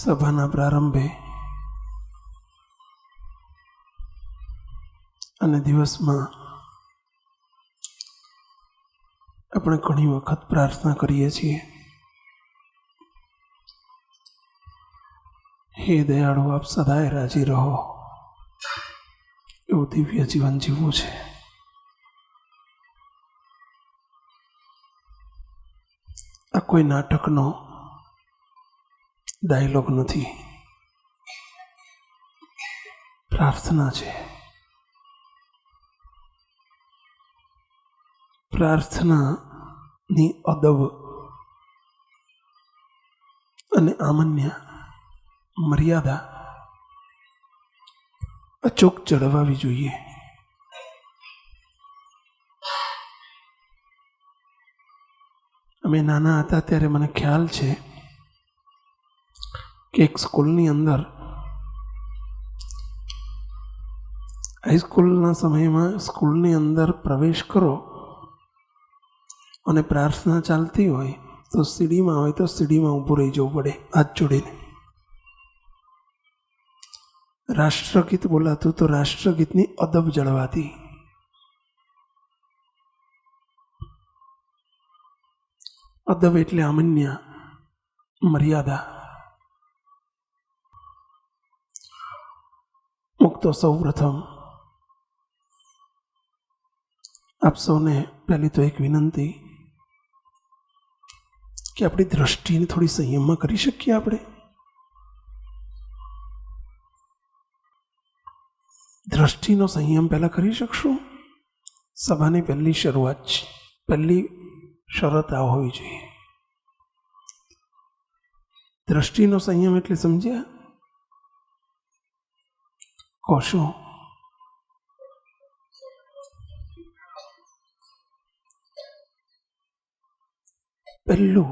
સભાના પ્રારંભે અને દિવસમાં આપણે ઘણી વખત પ્રાર્થના કરીએ છીએ, હે દયાળુ આપ સદાય રાજી રહો, એવું દિવ્ય જીવન જીવવું છે. આ કોઈ નાટકનો ડાયલોગ નથી, પ્રાર્થના છે. પ્રાર્થનાની અદબ અને આમન્ય મર્યાદા અચૂક જળવાવી જોઈએ. અમે નાના હતા ત્યારે મને ખ્યાલ છે કે એક સ્કૂલની અંદર, હાઈસ્કૂલના સમયમાં સ્કૂલની અંદર પ્રવેશ કરો અને પ્રાર્થના ચાલતી હોય તો સીડીમાં હોય તો સીડીમાં ઊભું રહી જવું પડે, હાથ જોડીને. રાષ્ટ્રગીત બોલાતું તો રાષ્ટ્રગીતની અદબ જળવાતી. અદબ એટલે આમન્ય મર્યાદા. મુક્તો સૌ પ્રથમ આપ સૌને પહેલી તો એક વિનંતી કે આપણી દ્રષ્ટિને થોડી સંયમમાં કરી શકીએ. આપણે દ્રષ્ટિનો સંયમ પહેલા કરી શકશું. સભાની પહેલી શરૂઆત છે, પહેલી શરત આ હોવી જોઈએ. દ્રષ્ટિનો સંયમ એટલે સમજ્યા? કહશો પહેલું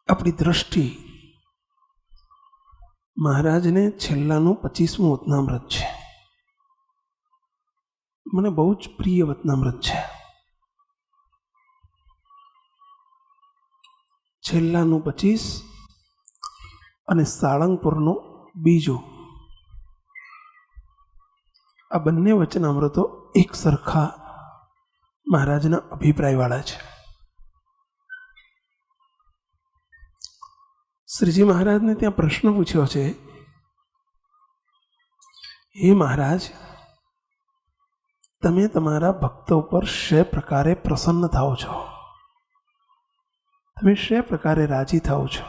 આપણી દ્રષ્ટિ મહારાજને છેલ્લાનું 25મું વતનામૃત છે. મને બહુ જ પ્રિય વતનામૃત છે. છેલ્લાનું 25 અને સાળંગપુરનું બીજું, આ બંને વચનામૃતો એક સરખા મહારાજના અભિપ્રાયવાળા છે. શ્રીજી મહારાજને ત્યાં પ્રશ્ન પૂછ્યો છે, હે મહારાજ, તમે તમારા ભક્તો પર શે પ્રકારે પ્રસન્ન થાઓ છો? તમે શે પ્રકારે રાજી થાઓ છો?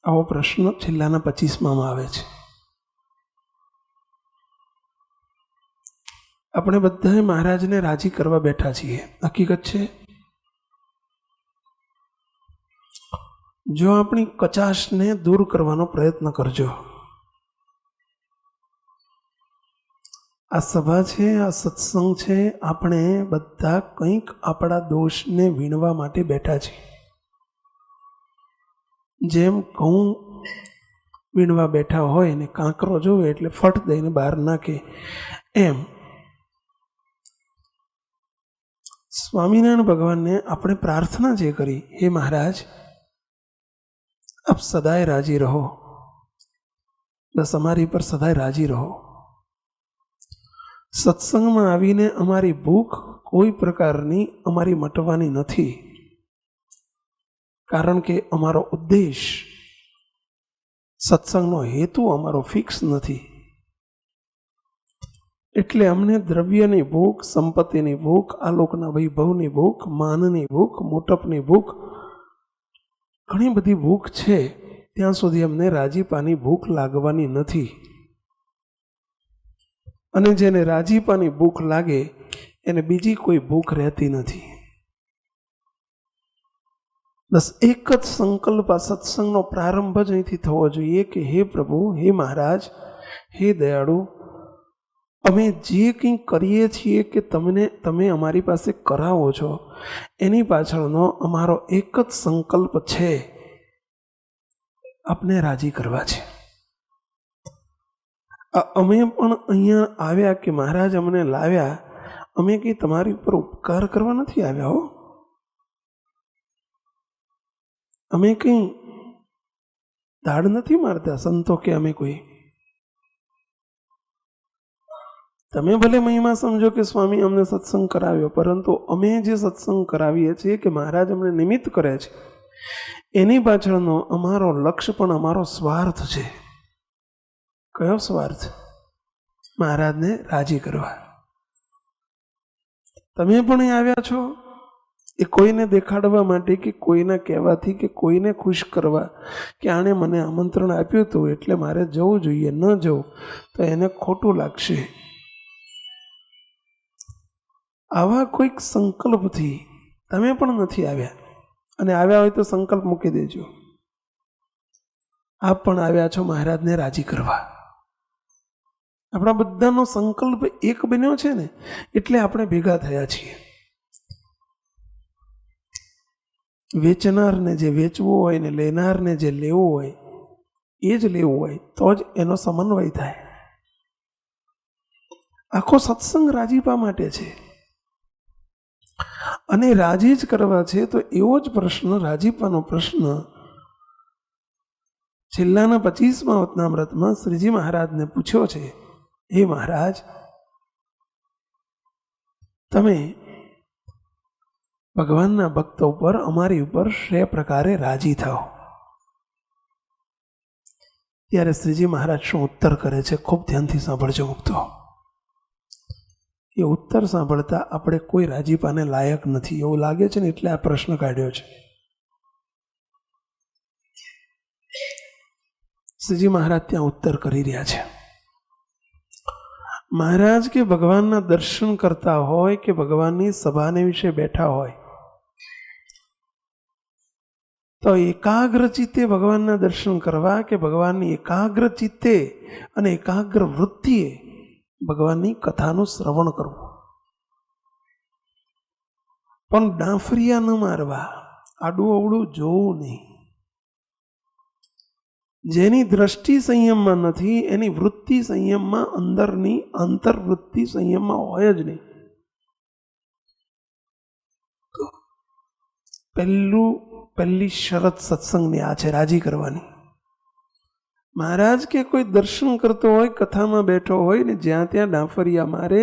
આવો પ્રશ્ન છેલ્લાના 25માં આવે છે. આપણે બધાએ મહારાજને રાજી કરવા બેઠા છીએ, હકીકત છે. જો આપણી કચાશને દૂર કરવાનો પ્રયત્ન કરજો. આ સભા છે, આ સત્સંગ છે, આપણે બધા કંઈક આપણા દોષને વીણવા માટે બેઠા છીએ. જેમ ઘઉં વીણવા બેઠા હોય ને કાંકરો જોવે એટલે ફટ દઈને બહાર નાખે, એમ સ્વામિનારાયણ ભગવાનને આપણે પ્રાર્થના જે કરી, હે મહારાજ આપ સદાય રાજી રહો, બસ અમારી પર સદાય રાજી રહો. સત્સંગમાં આવીને અમારી ભૂખ કોઈ પ્રકારની અમારી મટવાની નથી, કારણ કે અમારો ઉદ્દેશ, સત્સંગનો હેતુ અમારો ફિક્સ નથી. એટલે અમને દ્રવ્યની ભૂખ, સંપત્તિની ભૂખ, આલોકના વૈભવની ભૂખ, માનની ભૂખ, મોટપની ભૂખ, ઘણી બધી ભૂખ છે. ત્યાં સુધી અમને રાજીપાની ભૂખ લાગવાની નથી. અને જેને રાજીપાની ભૂખ લાગે એને બીજી કોઈ ભૂખ રહેતી નથી. બસ એક જ સંકલ્પ આ સત્સંગનો પ્રારંભ જ અહીંથી થવો જોઈએ કે હે પ્રભુ, હે મહારાજ, હે દયાળુ, અમે જે કંઈ કરીએ છીએ કે તમે અમારી પાસે કરાવો છો, એની પાછળનો અમારો એક જ સંકલ્પ છે, આપને રાજી કરવા છે. અમે પણ અહીંયા આવ્યા કે મહારાજ અમને લાવ્યા, અમે કંઈ તમારી ઉપર ઉપકાર કરવા નથી આવ્યા હો. અમે કંઈ દાડ નથી મારતા સંતો કે અમે કોઈ. તમે ભલે મહિમા સમજો કે સ્વામી અમને સત્સંગ કરાવ્યો, પરંતુ અમે જે સત્સંગ કરાવીએ છીએ કે મહારાજ અમને નિમિત્ત કરે છે, એની પાછળનો અમારો લક્ષ્ય પણ અમારો સ્વાર્થ છે. કયો સ્વાર્થ? મહારાજને રાજી કરવા. તમે પણ અહીં આવ્યા છો એ કોઈને દેખાડવા માટે કે કોઈના કહેવાથી કે કોઈને ખુશ કરવા કે આણે મને આમંત્રણ આપ્યું હતું એટલે મારે જવું જોઈએ, ન જવું તો એને ખોટું લાગશે, આવા કોઈક સંકલ્પથી તમે પણ નથી આવ્યા. અને આવ્યા હોય તો સંકલ્પ મૂકી દેજો, આપ પણ આવ્યા છો મહારાજને રાજી કરવા. આપણા બધાનો સંકલ્પ એક બન્યો છે ને, એટલે આપણે ભેગા થયા છીએ. વેચનારને જે વેચવું હોય ને લેનારને જે લેવું હોય એ જ લેવું હોય તો જ એનો સમન્વય થાય. આખો સત્સંગ રાજીપા માટે છે અને રાજી જ કરવા છે. તો એવો જ પ્રશ્ન, રાજીપાનો પ્રશ્ન છેલ્લાના 25મા વતનામૃતમાં શ્રીજી મહારાજને પૂછ્યો છે. હે મહારાજ, તમે ભગવાનના ભક્તો ઉપર, અમારી ઉપર શે પ્રકારે રાજી થાઓ. ત્યારે શ્રીજી મહારાજ શું ઉત્તર કરે છે, ખૂબ ધ્યાનથી સાંભળજો મુક્તો. એ ઉત્તર સાંભળતા આપણે કોઈ રાજીપાને લાયક નથી એવું લાગે છે ને, એટલે આ પ્રશ્ન કાઢ્યો છે. શ્રીજી મહારાજ ત્યાં ઉત્તર કરી રહ્યા છે. મહારાજ કે ભગવાનના દર્શન કરતા હોય કે ભગવાનની સભાને વિશે બેઠા હોય તો એકાગ્ર ચિત્તે ભગવાનના દર્શન કરવા કે ભગવાનની એકાગ્ર ચિત્તે અને એકાગ્ર વૃત્તિએ ભગવાનની કથાનું શ્રવણ કરવું. પણ ડાંફરિયા ન મારવા, આડું અવડું જોવું નહીં. જેની દ્રષ્ટિ સંયમમાં નથી એની વૃત્તિ સંયમમાં, અંદરની અંતર્વૃત્તિ સંયમમાં હોય જ નહીં. પહેલી શરત સત્સંગની આ છે, રાજી કરવાની. મહારાજ કે કોઈ દર્શન કરતો હોય, કથામાં બેઠો હોય ને જ્યાં ત્યાં ડાંફરિયા મારે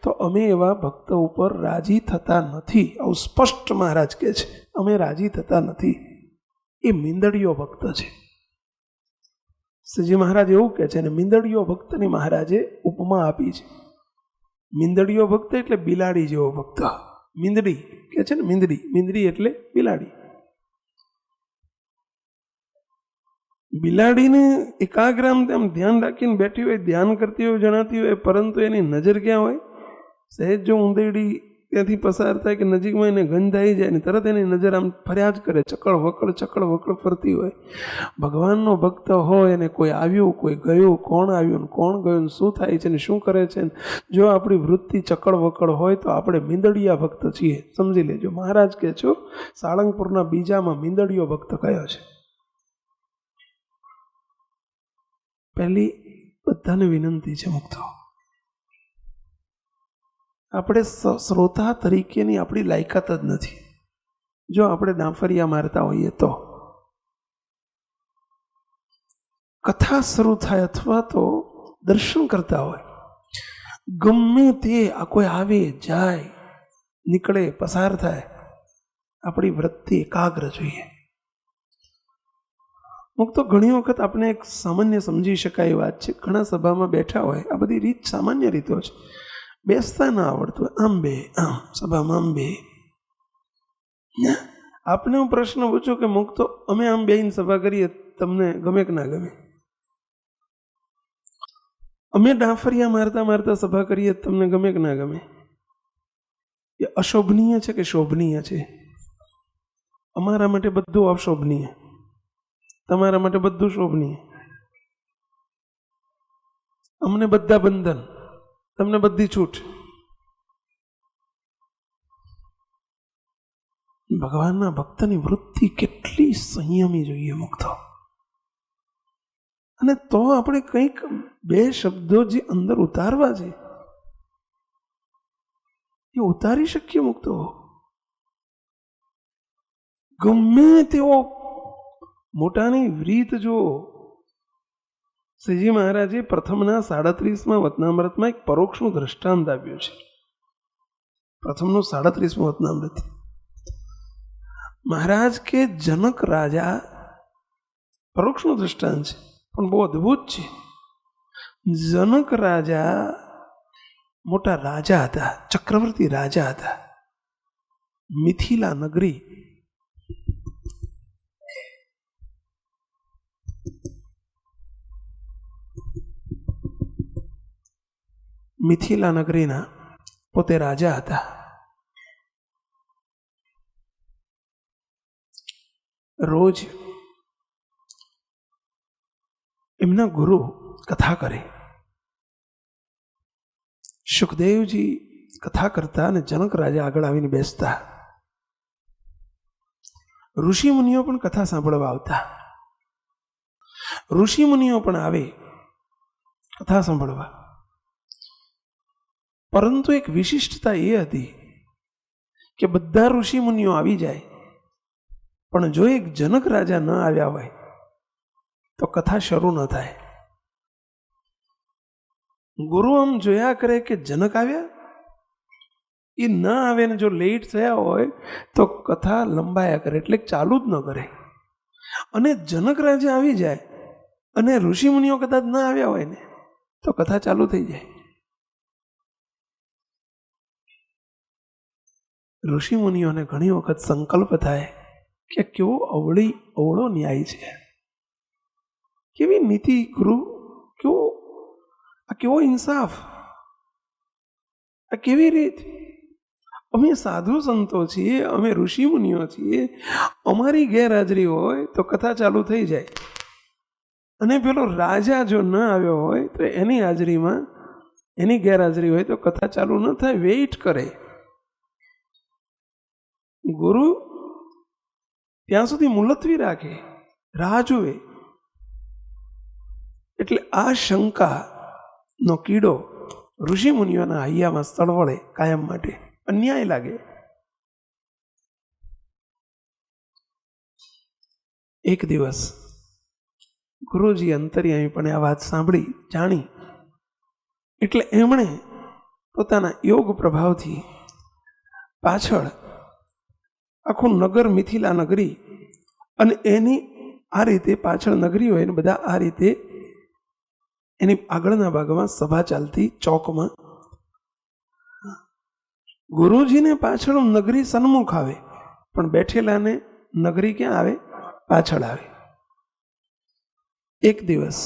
તો અમે એવા ભક્ત ઉપર રાજી થતા નથી. આવું સ્પષ્ટ મહારાજ કે છે, અમે રાજી થતા નથી. એ મીંદડીયો ભક્ત છે. શ્રીજી મહારાજ એવું કહે છે, ને મીંદડીયો ભક્તની મહારાજે ઉપમા આપી છે. મીંદડીયો ભક્ત એટલે બિલાડી જેવો ભક્ત. મીંદડી કે છે ને, મીંદડી એટલે બિલાડી. બિલાડીને એકાગ્રામ તેમ ધ્યાન રાખીને બેઠી હોય, ધ્યાન કરતી હોય જણાતી હોય, પરંતુ એની નજર ક્યાં હોય? સહેજ જો ઊંધેડી ત્યાંથી પસાર થાય કે નજીકમાં એને ગંધ આવી જાય ને તરત એની નજર આમ ફર્યા જ કરે, ચકળ વકળ ફરતી હોય. ભગવાનનો ભક્ત હોય અને કોઈ આવ્યું, કોઈ ગયું, કોણ આવ્યું ને કોણ ગયું, શું થાય છે ને શું કરે છે, જો આપણી વૃત્તિ ચકળ વકળ હોય તો આપણે મીંદડિયા ભક્ત છીએ, સમજી લેજો. મહારાજ કહે છો સાળંગપુરના બીજામાં મીંદડિયો ભક્ત કયો છે? પહેલી બધાને વિનંતી છે મુક્તો, આપણે શ્રોતા તરીકેની આપણી લાયકાત જ નથી. જો આપણે ડાંફરિયા મારતા હોઈએ તો કથા શરૂ થાય અથવા તો દર્શન કરતા હોય, ગમે તે આ કોઈ આવે જાય નીકળે પસાર થાય, આપણી વૃત્તિ એકાગ્ર જોઈએ. મુક્તો ઘણી વખત આપણે એક સામાન્ય સમજી શકાય વાત છે. ઘણા સભામાં બેઠા હોય, આ બધી રીત સામાન્ય રીતો છે, બેસતા ના આવડતું હોય, આમ બે આમ સભામાં આમ બે. આપને હું પ્રશ્ન પૂછું કે મુક્તો અમે આમ બેહીને સભા કરીએ, તમને ગમે કે ના ગમે? અમે ડાંફરિયા મારતા મારતા સભા કરીએ, તમને ગમે કે ના ગમે? એ અશોભનીય છે કે શોભનીય છે? અમારા માટે બધું અશોભનીય, તમારા માટે બધું શોભનીય. અમને બધા બંધન, તમને બધી છૂટ. ભગવાનના ભક્તની વૃત્તિ કેટલી સંયમી જોઈએ મુક્તો. અને તો આપણે કંઈક બે શબ્દો જે અંદર ઉતારવા છે એ ઉતારી શકીએ મુક્તો. ગમે તેવો મોટાની રીત જુઓ. શ્રીજી મહારાજે પ્રથમના 37માં વતનામૃતમાં એક પરોક્ષનું દ્રષ્ટાંત આપ્યું છે. પ્રથમનું 37મું વતનામૃત. મહારાજ કે જનક રાજા, પરોક્ષનું દ્રષ્ટાંત છે પણ બહુ અદ્ભુત છે. જનક રાજા મોટા રાજા હતા, ચક્રવર્તી રાજા હતા. મિથિલા નગરી, મિથિલા નગરીના પોતે રાજા હતા. રોજ એમના ગુરુ કથા કરે. સુખદેવજી કથા કરતા અને જનક રાજા આગળ આવીને બેસતા. ઋષિ મુનિઓ પણ કથા સાંભળવા આવતા. ઋષિ મુનિઓ પણ આવે કથા સાંભળવા. પરંતુ એક વિશિષ્ટતા એ હતી કે બધા ઋષિ મુનિઓ આવી જાય, પણ જો એક જનક રાજા ન આવ્યા હોય તો કથા શરૂ ન થાય. ગુરુ આમ જોયા કરે કે જનક આવ્યા, એ ન આવે ને જો લેટ થયા હોય તો કથા લંબાયા કરે, એટલે ચાલુ જ ન કરે. અને જનક રાજા આવી જાય અને ઋષિ મુનિઓ કદાચ ન આવ્યા હોય ને તો કથા ચાલુ થઈ જાય. ઋષિ મુનિઓને ઘણી વખત સંકલ્પ થાય કે કેવો અવળો ન્યાય છે, કેવી નીતિ ગુરુ, કેવો ઇન્સાફ, આ કેવી રીત. અમે સાધુ સંતો છીએ, અમે ઋષિ મુનિઓ છીએ, અમારી ગેરહાજરી હોય તો કથા ચાલુ થઈ જાય, અને પેલો રાજા જો ન આવ્યો હોય તો એની હાજરીમાં, એની ગેરહાજરી હોય તો કથા ચાલુ ન થાય, વેઇટ કરે. ગુરુ ત્યાં સુધી મુલતવી રાખે, રાહ જુએ. એટલે આ શંકાનો કીડો ઋષિ મુનિઓના હૈયામાં સળવળે કાયમ માટે, અન્યાય લાગે. એક દિવસ ગુરુજી અંતર્યામીપણે આ વાત સાંભળી, જાણી, એટલે એમણે પોતાના યોગ પ્રભાવથી પાછળ આખું નગર, મિથિલા નગરી, અને એની આ રીતે પાછળ નગરી હોય ને બધા આ રીતે એની આગળના ભાગમાં સભા ચાલતી ચોકમાં. ગુરુજીને પાછળ નગરી સન્મુખ આવે, પણ બેઠેલાને નગરી ક્યાં આવે? પાછળ આવે. એક દિવસ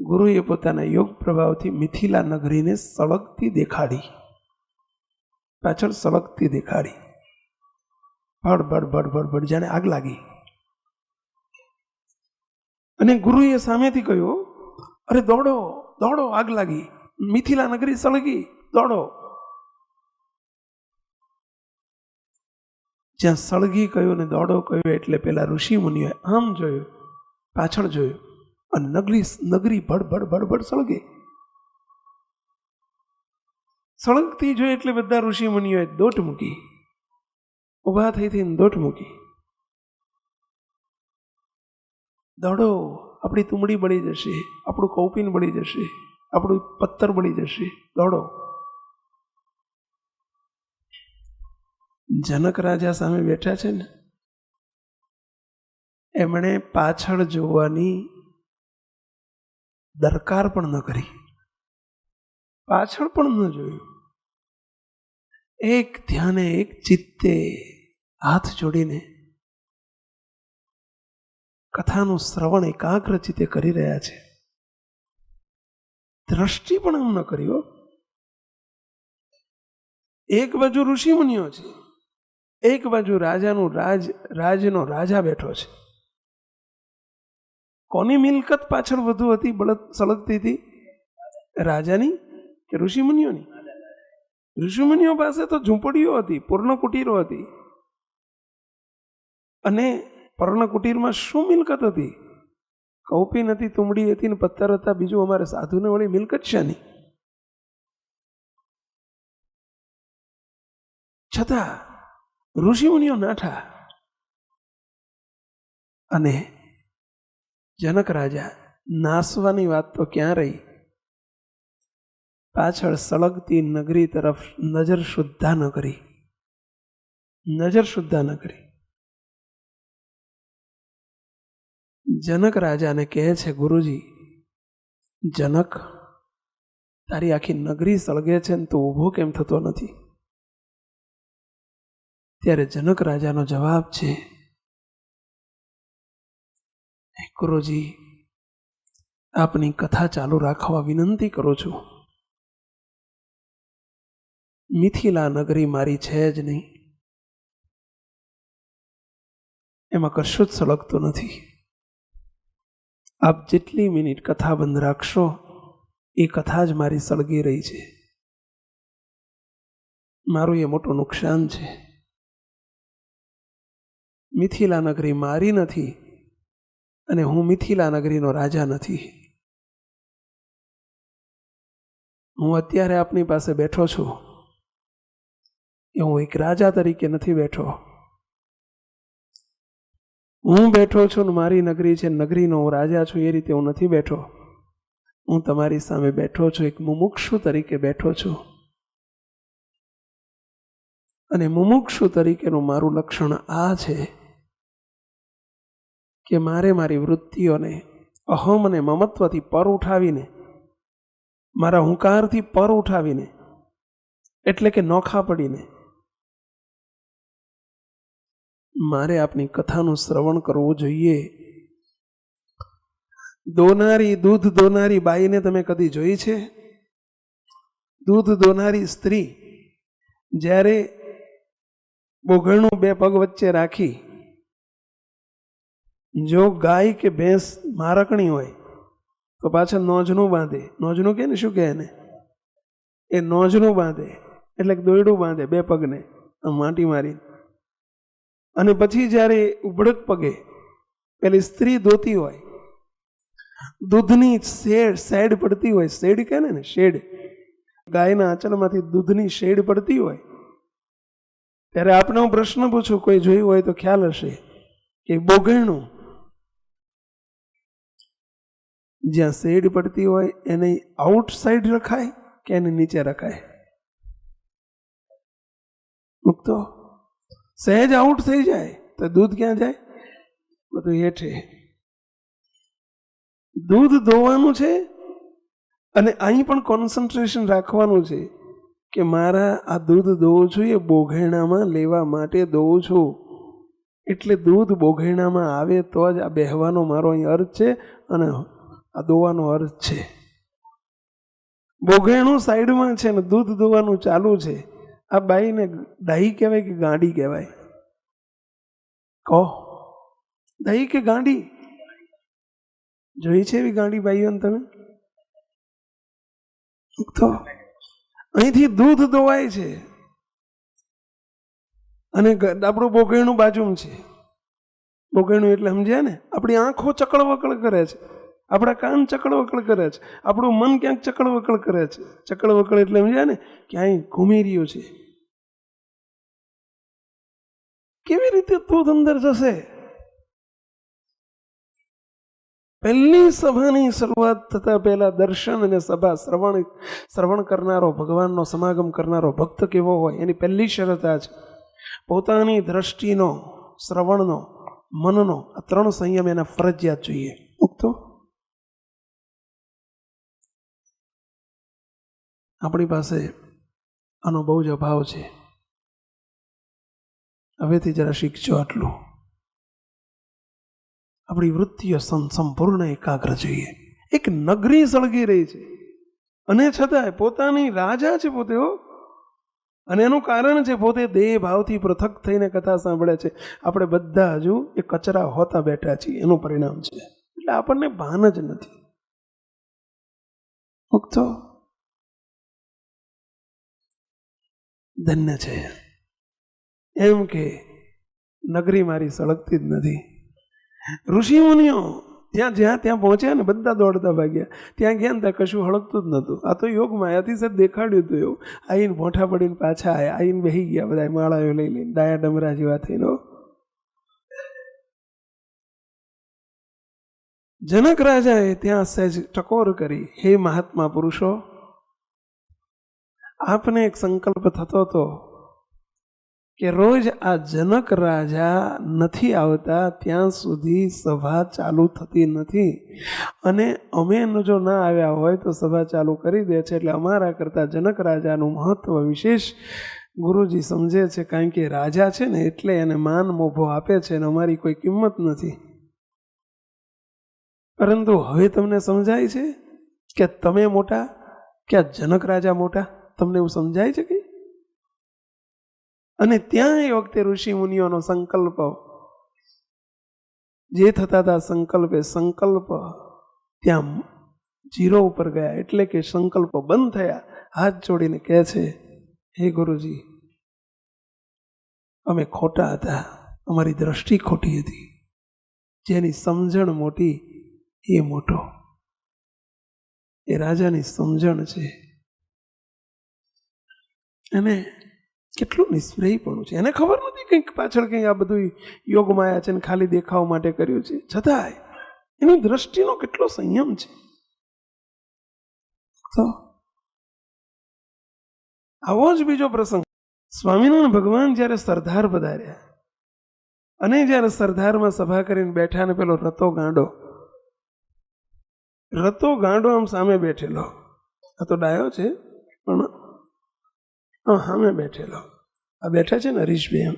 ગુરુએ પોતાના યોગ પ્રભાવથી મિથિલા નગરીને સળગતી દેખાડી, પાછળ સળગતી દેખાડી. ભડ જાણે આગ લાગી. અને ગુરુએ સામેથી કહ્યું, અરે દોડો દોડો, આગ લાગી, મિથિલા નગરી સળગી, દોડો. જ્યાં સળગી કહ્યું ને દોડો કહ્યું એટલે પેલા ઋષિ મુનિઓએ આમ જોયું, પાછળ જોયું, અને નગરી ભડ સળગે. સળગતી જોઈ એટલે બધા ઋષિ મુનિઓએ દોટ મૂકી, ઉભા થઈને દોટ મૂકી. દોડો, આપણી તુમડી બળી જશે, આપણું કૌપીન બળી જશે, આપણું પત્તર બળી જશે, દોડો. જનક રાજા સામે બેઠા છે ને, એમણે પાછળ જોવાની દરકાર પણ ન કરી, પાછળ પણ ન જોયું. એક ધ્યાને, એક ચિત્તે હાથ જોડીને કથાનું શ્રવણ એકાગ્ર ચિત્તે કરી રહ્યા છે. દ્રષ્ટિ પણ એમ ન કરી. એક બાજુ ઋષિ મુનિઓ છે, એક બાજુ રાજનો રાજા બેઠો છે. કોની મિલકત પાછળ વધુ હતી, બળદ સળગતી હતી? રાજાની કે ઋષિ મુનિઓની? ઋષિ મુનિઓ પાસે તો ઝૂંપડીઓ હતી, પૂર્ણ કુટીરો હતી. અને પર્ણ કુટીરમાં શું મિલકત હતી? કૌપી નથી, તુમડી હતી ને પથ્થર હતા. બીજું અમારે સાધુને વળી મિલકત છે નહીં. છતાં ઋષિ મુનિઓ નાઠા અને જનક રાજા નાસવાની વાત તો ક્યાં રહી, પાછળ સળગતી નગરી તરફ નજર શુદ્ધા ન કરી, નજર શુદ્ધા ન કરી. જનક રાજાને કહે છે, ગુરુજી, જનક, તારી આખી નગરી સળગે છે ને તું ઊભો કેમ થતો નથી? ત્યારે જનક રાજાનો જવાબ છે, ગુરુજી, આપની કથા ચાલુ રાખવા વિનંતી કરું છું. મિથિલા નગરી મારી છે જ નહીં, એમાં કશું જ સળગતું નથી. આપ જેટલી મિનિટ કથા બંધ રાખશો એ કથા જ મારી સળગી રહી છે. મારું એ મોટું નુકસાન છે. મિથિલા નગરી મારી નથી અને હું મિથિલા નગરીનો રાજા નથી. હું અત્યારે આપની પાસે બેઠો છું એ હું એક રાજા તરીકે નથી બેઠો. હું બેઠો છું ને મારી નગરી છે, નગરીનો હું રાજા છું, એ રીતે હું નથી બેઠો. હું તમારી સામે બેઠો છું, એક મુમુક્ષુ તરીકે બેઠો છું. અને મુમુક્ષુ તરીકેનું મારું લક્ષણ આ છે કે મારે મારી વૃત્તિઓને અહમ અને મમત્વથી પર ઉઠાવીને, મારા હુંકારથી પર ઉઠાવીને, એટલે કે નોખા પડીને મારે આપની કથાનું શ્રવણ કરવું જોઈએ. દૂધ દોનારી બાઈને તમે કદી જોઈ છે? દૂધ દોનારી સ્ત્રી જ્યારે બોઘણું બે પગ વચ્ચે રાખી, જો ગાય કે ભેંસ મારકણી હોય તો પાછળ નોજનું બાંધે. નોજનું કે ને શું કહે એને? એ નોજનું બાંધે એટલે દોયડું બાંધે બે પગને માટી મારી. અને પછી જ્યારે ઉબળક પગે પેલી સ્ત્રી ધોતી હોય, દૂધની શેડ પડતી હોય, શેડ કહે ને, શેડ, ગાયના આંચળમાંથી દૂધની શેડ પડતી હોય, ત્યારે આપણે હું પ્રશ્ન પૂછું, કોઈ જોયું હોય તો ખ્યાલ હશે કે બોઘણું જ્યાં શેડ પડતી હોય એને આઉટ સાઈડ રખાય કે એને નીચે રખાય? મૂકતો સહેજ આઉટ થઈ જાય તો દૂધ ક્યાં જાય? બધું હેઠે. દૂધ દોવાનું છે અને અહીં પણ કોન્સન્ટ્રેશન રાખવાનું છે કે મારા આ દૂધ દોવું છું એ બોઘેણામાં લેવા માટે દોવું છું. એટલે દૂધ બોઘેણામાં આવે તો જ આ બેહવાનો મારો અહીં અર્થ છે અને આ દોવાનો અર્થ છે. બોઘેણું સાઈડમાં છે ને દૂધ દોવાનું ચાલુ છે. આ બાઈને ડાહી કહેવાય કે ગાંડી કહેવાય? કહો, ડાહી કે ગાંડી? જોઈ છે એવી ગાંડી બાઈઓને તમે? તો અહીંથી દૂધ દોવાય છે અને આપણું બોઘેણું બાજુમાં છે. બોઘેણું એટલે સમજ્યા ને? આપણી આંખો ચકળવકળ કરે છે, આપણા કાન ચકળવકળ કરે છે, આપણું મન ક્યાંક ચકળવકળ કરે છે. ચકળવકળ એટલે સમજ્યા ને? ક્યાંય ઘૂમી રહ્યું છે. કેવી રીતે દૂધ અંદર જશે? પહેલી સભાની શરૂઆત થતા પહેલા દર્શન અને સભા શ્રવણ કરનારો, ભગવાનનો સમાગમ કરનારો ભક્ત કેવો હોય એની પહેલી શરત આ છે. પોતાની દ્રષ્ટિનો, શ્રવણનો, મનનો આ ત્રણ સંયમ એના ફરજિયાત જોઈએ. તો આપણી પાસે આનો બહુ જ અભાવ છે. હવેથી જરા શીખજો આટલું. આપણી વૃત્તિઓ સંપૂર્ણ એકાગ્ર જોઈએ. એક નગરી સળગી રહી છે અને છતાંય પોતાની રાજા છે પોતે. અને એનું કારણ છે પોતે દેહ ભાવથી પૃથક થઈને કથા સાંભળે છે. આપણે બધા હજુ એ કચરા હોતા બેઠા છીએ, એનું પરિણામ છે. એટલે આપણને ભાન જ નથી. મુક્તો ધન્ય છે એમ કે નગરી મારી સળગતી જ નથી. ઋષિ મુનિઓ જ્યાં પહોંચ્યા ને બધા દોડતા ભાગ્યા. ત્યાં ગયા ને ત્યાં કશું હળગતું જ નહોતું. આ તો યોગ માયાથી સર દેખાડ્યું હતું એવું. આઈને ભોંઠા પડીને પાછા આવ્યા, આઈને બેસી ગયા બધા માળાઓ લઈ લઈને, ડાયા ડમરા જેવા થઈને. જનક રાજાએ ત્યાં સહેજ ટકોર કરી, હે મહાત્મા પુરુષો, આપને એક સંકલ્પ થતો હતો કે રોજ આ જનક રાજા નથી આવતા ત્યાં સુધી સભા ચાલુ થતી નથી, અને અમે જો ના આવ્યા હોય તો સભા ચાલુ કરી દે છે, એટલે અમારા કરતાં જનક રાજાનું મહત્વ વિશેષ ગુરુજી સમજે છે, કારણ કે રાજા છે ને એટલે એને માન મોભો આપે છે અને અમારી કોઈ કિંમત નથી. પરંતુ હવે તમને સમજાય છે કે તમે મોટા કે આ જનક રાજા મોટા? તમને એવું સમજાય છે કે? અને ત્યાં એ વખતે ઋષિ મુનિઓનો સંકલ્પ જે થતા હતા, સંકલ્પ ત્યાં જીરો ઉપર ગયા, એટલે કે સંકલ્પ બંધ થયા. હાથ જોડીને કહે છે, હે ગુરુજી, અમે ખોટા હતા, અમારી દ્રષ્ટિ ખોટી હતી. જેની સમજણ મોટી એ મોટો, એ રાજાની સમજણ છે. અને કેટલું નિષ્પ્રેયપણું છે, એને ખબર નથી કંઈક પાછળ કંઈક આ બધું યોગ માયા છે ને ખાલી દેખાવ માટે કર્યું છે, છતાંય એની દ્રષ્ટિનો કેટલો સંયમ છે. તો આવો જ બીજો પ્રસંગ, સ્વામિનારાયણ ભગવાન જ્યારે સરદાર પધાર્યા અને જ્યારે સરદારમાં સભા કરીને બેઠા ને પેલો રતો ગાંડો આમ સામે બેઠેલો, આ તો ડાયો છે પણ સામે બેઠેલો, આ બેઠા છે ને હરીશભાઈ એમ,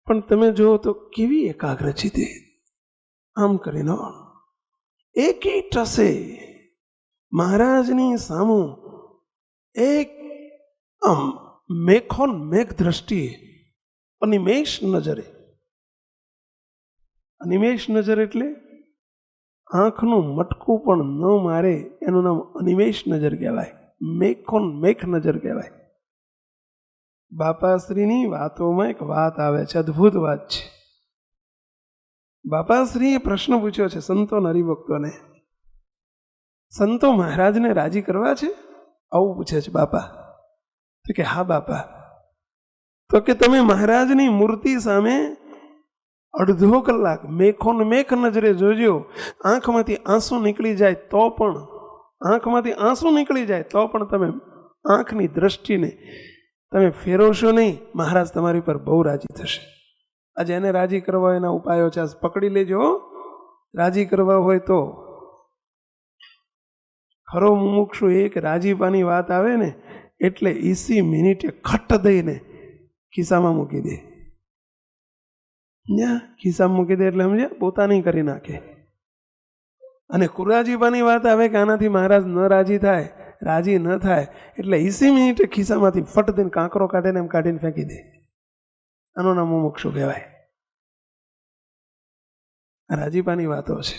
પણ તમે જુઓ તો કેવી એકાગ્રચિતે આમ કરીને એકી ટસે મહારાજની સામું એક આમ મેખોન મેઘ દ્રષ્ટિએ અનિમેષ નજરે, અનિમેષ નજર એટલે આંખનું મટકું પણ ન મારે એનું નામ અનિમેષ નજર કહેવાય, મેખોન મેઘ નજર કહેવાય. બાપાશ્રીની વાતોમાં એક વાત આવે છે, અદ્ભુત વાત છે. બાપાશ્રીએ પ્રશ્ન પૂછ્યો છે સંતો હરિભક્તોને, સંતો મહારાજને રાજી કરવા છે? આવું પૂછે છે બાપા. તો કે હા બાપા. તો કે તમે મહારાજની મૂર્તિ સામે અડધો કલાક મેખોન મેખ નજરે જોજો, આંખમાંથી આંસુ નીકળી જાય તો પણ, આંખમાંથી આંસુ નીકળી જાય તો પણ તમે આંખની દ્રષ્ટિને તમે ફેરવશો નહીં, મહારાજ તમારી પર બહુ રાજી થશે. આજે એને રાજી કરવા એના ઉપાયો છે, પકડી લેજો. રાજી કરવા હોય તો ખરો મુમુક્ષુ એક રાજીપાની વાત આવે ને એટલે 20 મિનિટે ખટ દઈને ખિસ્સામાં મૂકી દે. ખિસ્સામાં મૂકી દે એટલે સમજ્યા, પોતાની કરી નાખે. અને કુરાજીબાની વાત આવે કે આનાથી મહારાજ ન રાજી થાય, રાજી ન થાય, એટલે 20 મિનિટે ખિસ્સામાંથી ફટ દઈને કાંકરો કાઢીને એમ કાઢીને ફેંકી દે. આનું નામ મુમુક્ષુ કહેવાય. રાજીપાની વાતો છે.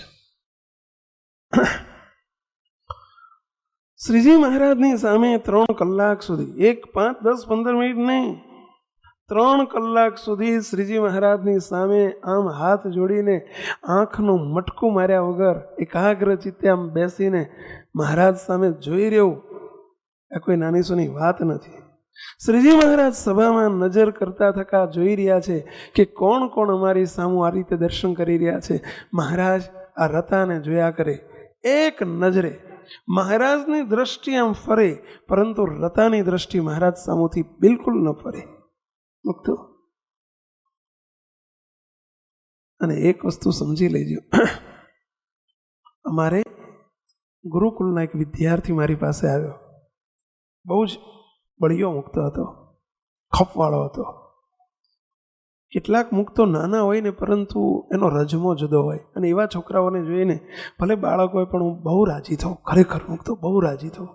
શ્રીજી મહારાજની સામે 3 કલાક સુધી, 1, 5, 10, 15 મિનિટ નહીં, 3 કલાક સુધી શ્રીજી મહારાજની સામે આમ હાથ જોડીને આંખનું મટકું માર્યા વગર એકાગ્ર ચિત્તે આમ બેસીને મહારાજ સામે જોઈ રહ્યું, આ કોઈ નાની સૂની વાત નથી. શ્રીજી મહારાજ સભામાં નજર કરતા થકા જોઈ રહ્યા છે કે કોણ કોણ અમારી સામું આ રીતે દર્શન કરી રહ્યા છે. મહારાજ આ રતાને જોયા કરે, એક નજરે મહારાજની દ્રષ્ટિ આમ ફરે, પરંતુ રતાની દ્રષ્ટિ મહારાજ સામુથી બિલકુલ ન ફરે. મુક્તો. અને એક વસ્તુ સમજી લેજો, અમારે ગુરુકુલના એક વિદ્યાર્થી મારી પાસે આવ્યો, બહુ જ બળિયો મુક્તો હતો, ખપવાળો હતો. કેટલાક મુક્તો નાના હોય ને પરંતુ એનો રજમો જુદો હોય, અને એવા છોકરાઓને જોઈને ભલે બાળક હોય પણ હું બહુ રાજી થઉં, ખરેખર મુક્તો બહુ રાજી થઉં.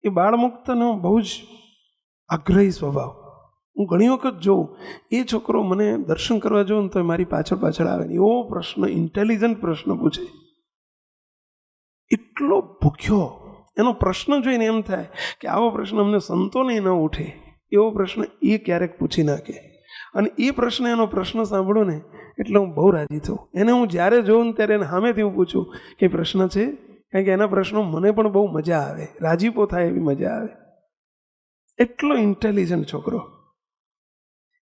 એ બાળ મુક્તનો બહુ જ આગ્રહી સ્વભાવ. હું ઘણી વખત જોઉં એ છોકરો મને દર્શન કરવા જોઉં તો મારી પાછળ પાછળ આવે ને એવો પ્રશ્ન, ઇન્ટેલિજન્ટ પ્રશ્ન પૂછે, એટલો ભૂખ્યો. એનો પ્રશ્ન જોઈને એમ થાય કે આવો પ્રશ્ન અમને સંતોને ન ઉઠે એવો પ્રશ્ન એ ક્યારેક પૂછી નાખે. અને એ પ્રશ્ન, એનો પ્રશ્ન સાંભળું ને એટલે હું બહુ રાજી થઉં. એને હું જ્યારે જોઉં ને ત્યારે એને સામેથી હું પૂછું કે પ્રશ્ન છે, કારણ કે એના પ્રશ્નો મને પણ બહુ મજા આવે, રાજીપો થાય એવી મજા આવે. એટલો ઇન્ટેલિજન્ટ છોકરો.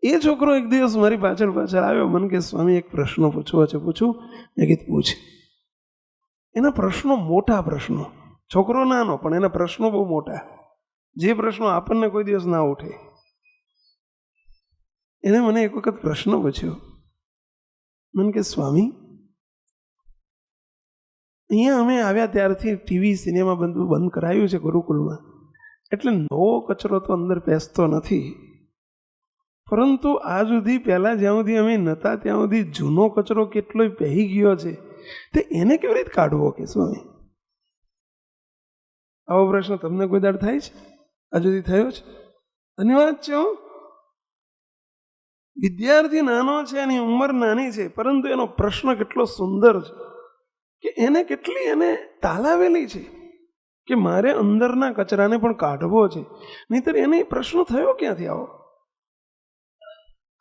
એ છોકરો એક દિવસ મારી પાછળ આવ્યો, મને કે સ્વામી એક પ્રશ્ન પૂછવો છે. પૂછું? મેં કીધું પૂછ. એના પ્રશ્નો મોટા પ્રશ્નો, છોકરો નાનો પણ એના પ્રશ્નો બહુ મોટા, જે પ્રશ્નો આપણને કોઈ દિવસ ના ઉઠે. એને મને એક વખત પ્રશ્ન પૂછ્યો. મને કે સ્વામી, અહીંયા અમે આવ્યા ત્યારથી ટીવી સિનેમા બંધ કરાયું છે ગુરુકુળમાં, એટલે નવો કચરો તો અંદર પેસતો નથી, પરંતુ આ સુધી પહેલાં જ્યાં સુધી અમે નહોતા ત્યાં સુધી જૂનો કચરો કેટલોય પહેરી ગયો છે, તે એને કેવી રીતે કાઢવો? કે સ્વામી, આવો પ્રશ્ન તમને કોઈ દાડ થાય છે? આ સુધી થયો છે? ધન્યવાદ છે. વિદ્યાર્થી નાનો છે, એની ઉંમર નાની છે, પરંતુ એનો પ્રશ્ન કેટલો સુંદર છે કે એને કેટલી એને તાલાવેલી છે કે મારે અંદરના કચરાને પણ કાઢવો છે, નહીંતર એને પ્રશ્ન થયો ક્યાંથી?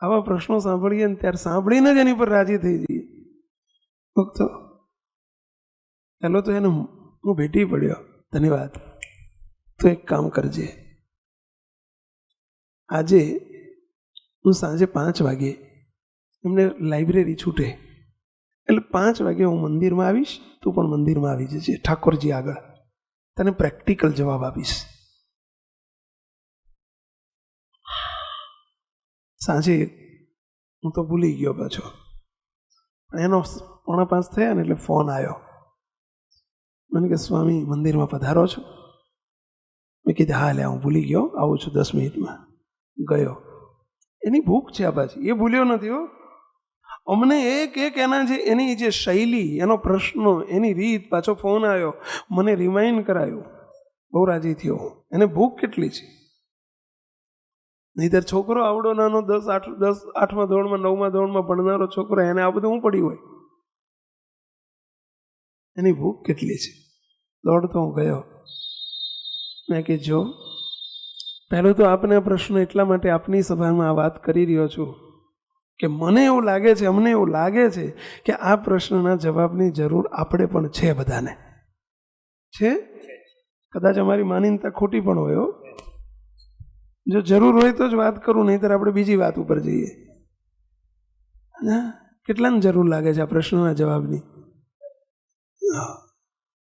આવા પ્રશ્નો સાંભળીએ ને ત્યારે સાંભળીને જ એની પર રાજી થઈ જઈએ. ફક્ત પહેલો તો એને હું ભેટી પડ્યો, ધન્યવાદ, તો એક કામ કરજે, આજે હું સાંજે 5 વાગે એમને લાઇબ્રેરી છૂટે એટલે 5 વાગે હું મંદિરમાં આવીશ, તું પણ મંદિરમાં આવી જજે ઠાકોરજી આગળ, તને પ્રેક્ટિકલ જવાબ આપીશ. સાંજે હું તો ભૂલી ગયો પાછો, પણ એનો 4:45 થયા ને એટલે ફોન આવ્યો. મને કે સ્વામી મંદિરમાં પધારો છો? મેં કીધું હા, લે હું ભૂલી ગયો, આવું છું 10 મિનિટમાં. ગયો. એની ભૂખ છે આ પાછી, એ ભૂલ્યો નથી હો. અમને એક એના જે એની જે શૈલી, એનો પ્રશ્ન, એની રીત, પાછો ફોન આવ્યો, મને રિમાઇન્ડ કરાયું, બહુ રાજી થયો. એને ભૂખ કેટલી છે. નહીંતર છોકરો આવડો નાનો 8મા ધોરણમાં 9મા ધોરણમાં ભણનારો છોકરો, એને આ બધું હું પડ્યું હોય? એની ભૂખ કેટલી છે. દોડતો હું ગયો. મેં કે જો, પહેલો તો આપને પ્રશ્ન એટલા માટે આપની સભામાં આ વાત કરી રહ્યો છું કે મને એવું લાગે છે, અમને એવું લાગે છે કે આ પ્રશ્નના જવાબની જરૂર આપણે પણ છે, બધાને છે. કદાચ અમારી માનીનતા ખોટી પણ હોય. જો જરૂર હોય તો જ વાત કરું, નહીંતર આપણે બીજી વાત ઉપર જઈએ. કેટલાને જરૂર લાગે છે આ પ્રશ્નના જવાબની?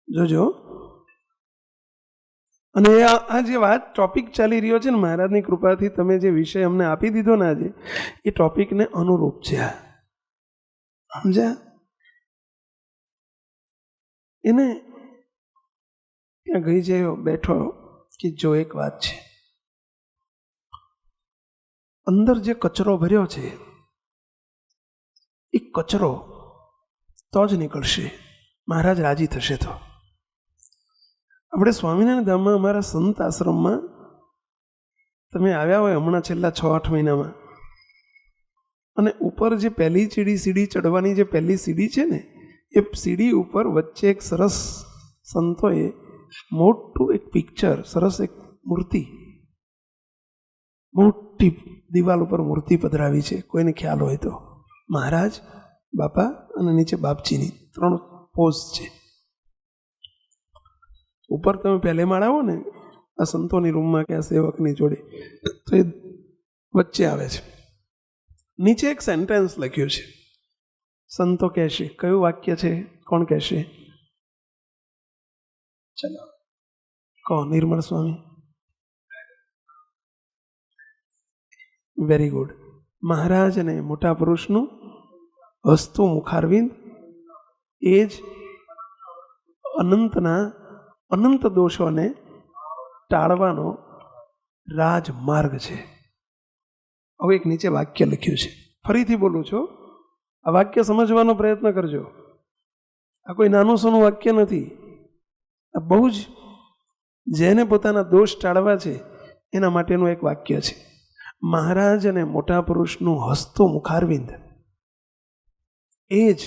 જોજો. અને આ જે વાત ટોપિક ચાલી રહ્યો છે ને, મહારાજની કૃપાથી તમે જે વિષય અમને આપી દીધો ને આજે, એ ટોપિકને અનુરૂપ છે. સમજ્યા? એને ત્યાં ગઈ જયો, બેઠો કે જો એક વાત છે, અંદર જે કચરો ભર્યો છે એ કચરો તો જ નીકળશે, મહારાજ રાજી થશે તો. આપણે સ્વામિનારાયણ ધામમાં અમારા સંત આશ્રમમાં તમે આવ્યા હોય હમણાં છેલ્લા 6-8 મહિનામાં, અને ઉપર જે પહેલી સીડી ચડવાની જે પહેલી સીડી છે ને, એ સીડી ઉપર વચ્ચે એક સરસ સંતોએ મોટું એક પિક્ચર, સરસ એક મૂર્તિ, મોટી દિવાલ ઉપર મૂર્તિ પધરાવી છે. કોઈને ખ્યાલ હોય તો, મહારાજ, બાપા અને નીચે બાપજીની 3 પોઝ છે. ઉપર તમે પહેલે માળ આવો ને, આ સંતોની રૂમમાં કે આ સેવકની જોડે, તો એ વચ્ચે આવે છે. નીચે એક સેન્ટેન્સ લખ્યું છે, સંતો કહેશે. કયું વાક્ય છે? કોણ કહેશે? ચલો કહો. નિર્મળ સ્વામી. Very good. મહારાજ અને મોટા પુરુષનું હસ્તુ મુખારવિંદ એ જ અનંત દોષોને ટાળવાનો રાજમાર્ગ છે. હવે એક નીચે વાક્ય લખ્યું છે, ફરીથી બોલું છું, આ વાક્ય સમજવાનો પ્રયત્ન કરજો. આ કોઈ નાનું સોનું વાક્ય નથી. આ બહુ જ, જેને પોતાના દોષ ટાળવા છે એના માટેનું એક વાક્ય છે. મહારાજ અને મોટા પુરુષનું હસ્તો મુખારવિંદ એ જ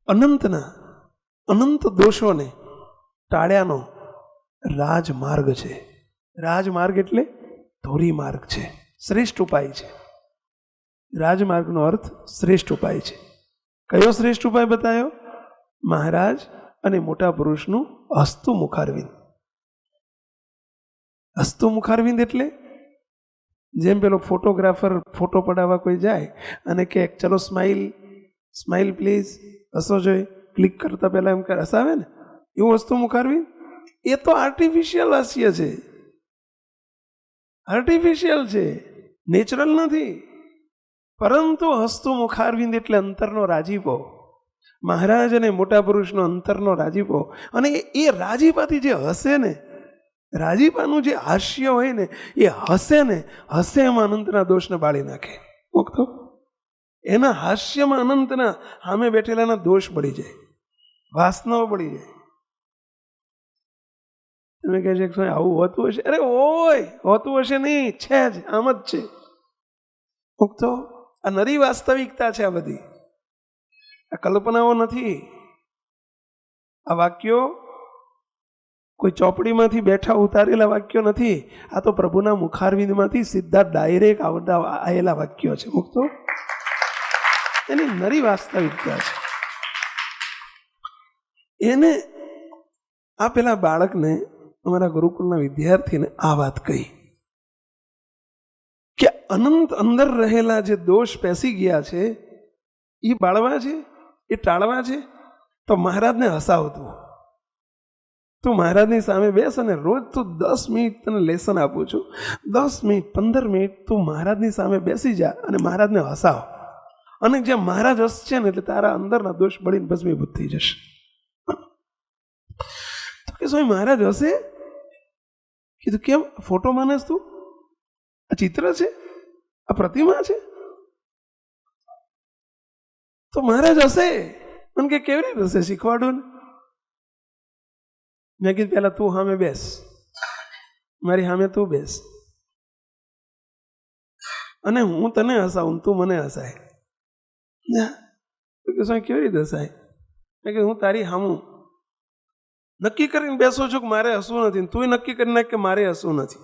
અનંત દોષોને ટાળ્યાનો રાજમાર્ગ છે. રાજમાર્ગ એટલે ધોરીમાર્ગ છે, શ્રેષ્ઠ ઉપાય છે. રાજમાર્ગનો અર્થ શ્રેષ્ઠ ઉપાય છે. કયો શ્રેષ્ઠ ઉપાય બતાવ્યો? મહારાજ અને મોટા પુરુષનું હસ્તુ મુખારવિંદ. હસ્તુ મુખારવિંદ એટલે જેમ પેલો ફોટોગ્રાફર ફોટો પડાવવા કોઈ જાય અને કે ચલો સ્માઇલ સ્માઇલ પ્લીઝ, હસો જોઈ, ક્લિક કરતા પહેલાં એમ કે હસાવે ને, એવું વસ્તુ મુખારવી, એ તો આર્ટિફિશિયલ હાસ્ય છે, આર્ટિફિશિયલ છે, નેચરલ નથી. પરંતુ હસતું મુખારવિંદ એટલે અંતરનો રાજીપો, મહારાજ અને મોટા પુરુષનો અંતરનો રાજીપો. અને એ રાજીપાથી જે હસે ને, રાજીપાનું જે હાસ્ય હોય ને, એ હસે એમાં અનંતના દોષને બાળી નાખે. ઓળખતો એના હાસ્યમાં અનંતના સામે બેઠેલાના દોષ બળી જાય, વાસનાઓ બળી જાય. તમે કહે છે કે આવું હોતું હશે? અરે ઓય, હોતું હશે નહીં, છે જ, આમ જ છે. ઓળખતો આ નરી વાસ્તવિકતા છે. આ બધી આ કલ્પનાઓ નથી. આ વાક્યો કોઈ ચોપડીમાંથી બેઠા ઉતારેલા વાક્યો નથી. આ તો પ્રભુના મુખારવિંદમાંથી સીધા ડાયરેક્ટ આવેલા વાક્યો છે. મુક્તો એની નરી વાસ્તવિકતા છે. એને આ પેલા બાળકને, અમારા ગુરુકુળના વિદ્યાર્થીને આ વાત કહી કે અનંત અંદર રહેલા જે દોષ પેસી ગયા છે એ બાળવા છે, એ ટાળવા છે. તો મહારાજને હસાવતું, તું મહારાજની સામે બેસ અને રોજ તું 10 મિનિટ તને લેસન આપું છું, 10 મિનિટ 15 મિનિટ તું મહારાજની સામે બેસી જા અને મહારાજને હસાવ. અને જે મહારાજ હસશે ને એટલે તારા અંદરના દોષ બળીને ભસ્મીભૂત થઈ જશે. તો કે સ્વામી મહારાજ હશે? કીધું કેમ? ફોટો માનેસ તું? આ ચિત્ર છે, આ પ્રતિમા છે? તો મહારાજ હશે. મને કે કેવી રીતે હશે? શીખવાડો ને. મેં કીધું પેલા તું સામે બેસ, મારી સામે તું બેસ, અને હું તને હસાવું, તું મને હસાય. કેવી રીતે હસાય? મેં કીધું હું તારી સામું નક્કી કરીને બેસો છું કે મારે હસવું નથી, તું નક્કી કરી નાખ કે મારે હસવું નથી,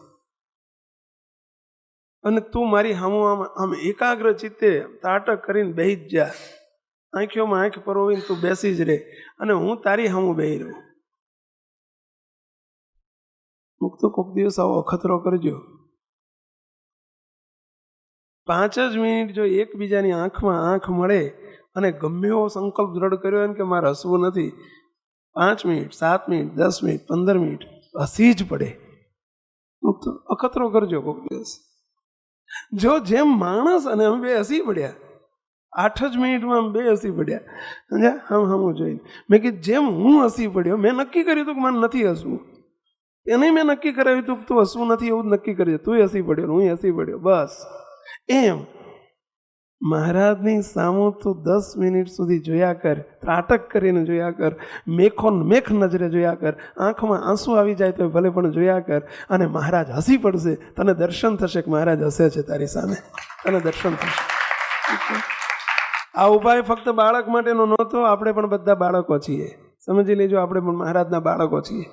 અને તું મારી સામું આમ એકાગ્ર ચિત્તે તાટક કરીને બેસી જ જા, આંખોમાં આંખ પરોવીને તું બેસી જ રહે, અને હું તારી સામું બેસી રહું. મુક્તો કોક દિવસ આવો અખતરો કરજો. 5 જ મિનિટ જો એકબીજાની આંખમાં આંખ મળે અને ગમે એવો સંકલ્પ દ્રઢ કર્યો હોય ને કે મારે હસવું નથી, 5 મિનિટ 7 મિનિટ 10 મિનિટ 15 મિનિટ હસી જ પડે. મુક્તો અખતરો કરજો કોક દિવસ. જો જેમ માણસ અને અમે બે હસી પડ્યા, 8 જ મિનિટમાં અમે બે હસી પડ્યા, સમજ્યા? હમ જોઈને મેં કીધું જેમ હું હસી પડ્યો, મેં નક્કી કર્યું હતું કે મને નથી હસવું, એને મેં નક્કી કરાવ્યું હતું કે તું હસવું નથી, એવું જ નક્કી કર્યું. તું હસી પડ્યો, હું હસી પડ્યો, બસ. એમ મહારાજની સામું તું 10 મિનિટ સુધી જોયા કર, ત્રાટક કરીને જોયા કર, મેખ નજરે જોયા કર, આંખમાં આંસુ આવી જાય તો ભલે પણ જોયા કર, અને મહારાજ હસી પડશે. તને દર્શન થશે કે મહારાજ હસે છે તારી સામે, તને દર્શન થશે. આ ઉપાય ફક્ત બાળક માટેનો નહોતો, આપણે પણ બધા બાળકો છીએ. સમજી લેજો, આપણે પણ મહારાજના બાળકો છીએ.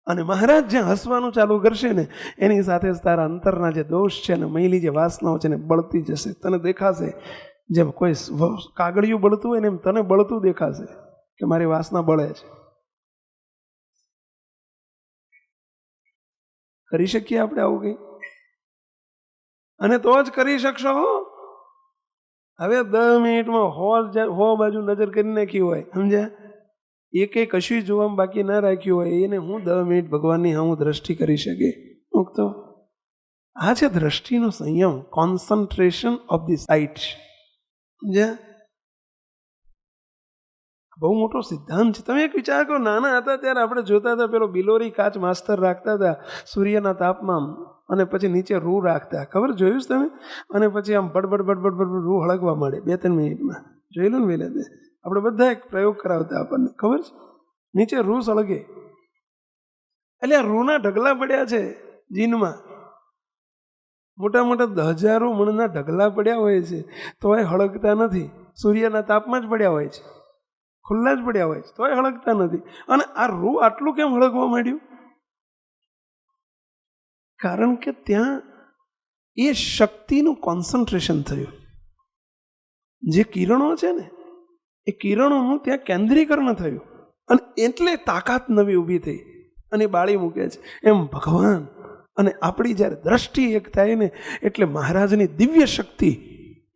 અને મહારાજ જ્યાં હસવાનું ચાલુ કરશે ને એની સાથે જ તારા અંતરના જે દોષ છે ને, મૈલી જે વાસનાઓ છે ને બળતી જશે. તને દેખાશે જેમ કોઈ કાગળિયું બળતું હોય ને એમ તને બળતું દેખાશે કે મારી વાસના બળે છે. કરી શકીએ આપણે આવું કંઈ? અને તો જ કરી શકશો. હવે 10 મિનિટમાં હો બાજુ નજર કરી નાખી હોય, સમજ્યા? એકે કશું જોવામાં બાકી ના રાખ્યું હોય, એને હું 10 મિનિટ ભગવાનની હું દ્રષ્ટિ કરી શકે. મુક્તો આ છે દ્રષ્ટિનો સંયમ, કોન્સન્ટ્રેશન ઓફ ધી સાઇટ. સમજ્યા? બહુ મોટો સિદ્ધાંત છે. તમે એક વિચાર કરો, નાના હતા ત્યારે આપણે જોતા હતા, પેલો બિલોરી કાચ માસ્તર રાખતા હતા સૂર્યના તાપમાં, અને પછી નીચે રૂ રાખતા, ખબર? જોયું છે તમે? અને પછી આમ બડબડ રૂ હળગવા માંડે 2-3 મિનિટમાં. જોયેલું ને વેલે? આપણે બધા એક પ્રયોગ કરાવતા, આપણને ખબર છે? નીચે રૂ સળગે. એટલે આ રૂના ઢગલા પડ્યા છે જીનમાં, મોટા મોટા હજારો મણના ઢગલા પડ્યા હોય છે, તોય હળગતા નથી. સૂર્યના તાપમાં જ પડ્યા હોય છે, ખુલ્લા જ પડ્યા હોય છે, તોય હળગતા નથી. અને આ રૂ આટલું કેમ હળગવા માંડ્યું? કારણ કે ત્યાં એ શક્તિનું કોન્સન્ટ્રેશન થયું. જે કિરણો છે ને એ કિરણોનું ત્યાં કેન્દ્રીકરણ થયું, અને એટલે તાકાત નવી ઊભી થઈ અને બાળી મૂકે છે. એમ ભગવાન અને આપણી જ્યારે દ્રષ્ટિ એક થાય ને એટલે મહારાજની દિવ્ય શક્તિ